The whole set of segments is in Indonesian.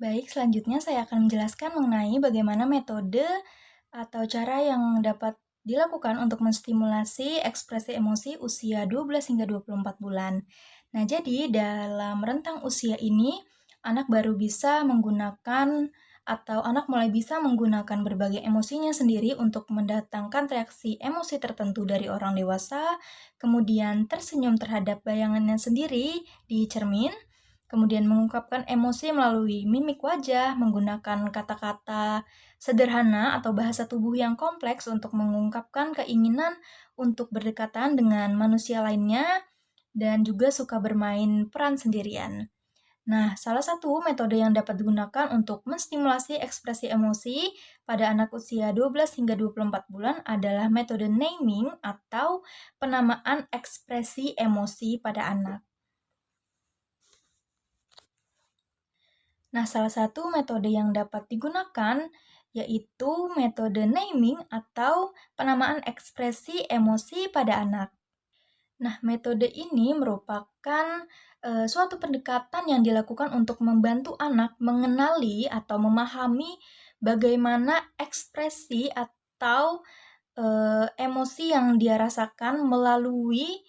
Baik, selanjutnya saya akan menjelaskan mengenai bagaimana metode atau cara yang dapat dilakukan untuk menstimulasi ekspresi emosi usia 12 hingga 24 bulan. Nah, jadi dalam rentang usia ini, anak baru bisa menggunakan atau anak mulai bisa menggunakan berbagai emosinya sendiri untuk mendatangkan reaksi emosi tertentu dari orang dewasa, kemudian tersenyum terhadap bayangannya sendiri di cermin, kemudian mengungkapkan emosi melalui mimik wajah, menggunakan kata-kata sederhana atau bahasa tubuh yang kompleks untuk mengungkapkan keinginan untuk berdekatan dengan manusia lainnya, dan juga suka bermain peran sendirian. Nah, salah satu metode yang dapat digunakan untuk menstimulasi ekspresi emosi pada anak usia 12 hingga 24 bulan adalah metode naming atau penamaan ekspresi emosi pada anak. Nah, salah satu metode yang dapat digunakan yaitu metode naming atau penamaan ekspresi emosi pada anak. Nah, metode ini merupakan suatu pendekatan yang dilakukan untuk membantu anak mengenali atau memahami bagaimana ekspresi atau emosi yang dia rasakan melalui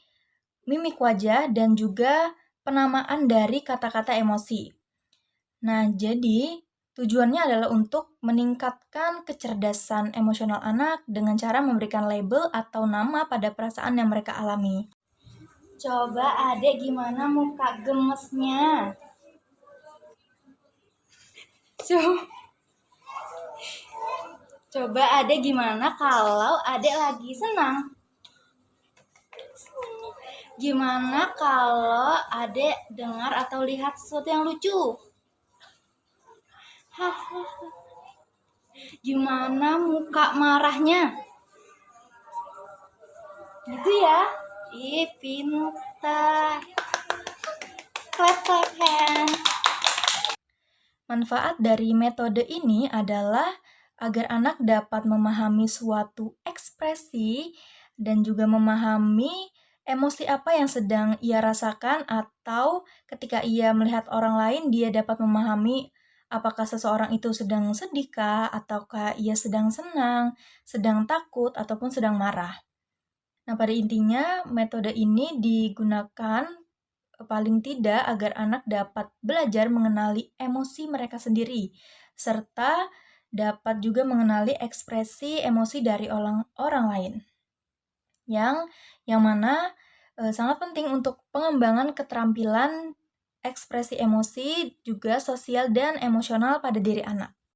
mimik wajah dan juga penamaan dari kata-kata emosi. Nah, jadi tujuannya adalah untuk meningkatkan kecerdasan emosional anak dengan cara memberikan label atau nama pada perasaan yang mereka alami. Coba adek gimana muka gemesnya? Coba adek gimana kalau adek lagi senang? Gimana kalau adek dengar atau lihat sesuatu yang lucu? Gimana muka marahnya? Gitu ya? Ih, pintar. Clap, clap hand. Manfaat dari metode ini adalah agar anak dapat memahami suatu ekspresi dan juga memahami emosi apa yang sedang ia rasakan, atau ketika ia melihat orang lain, dia dapat memahami apakah seseorang itu sedang sedih kah, ataukah ia sedang senang, sedang takut, ataupun sedang marah. Nah, pada intinya metode ini digunakan paling tidak agar anak dapat belajar mengenali emosi mereka sendiri, serta dapat juga mengenali ekspresi emosi dari orang lain. Yang mana sangat penting untuk pengembangan keterampilan ekspresi emosi, juga sosial dan emosional pada diri anak.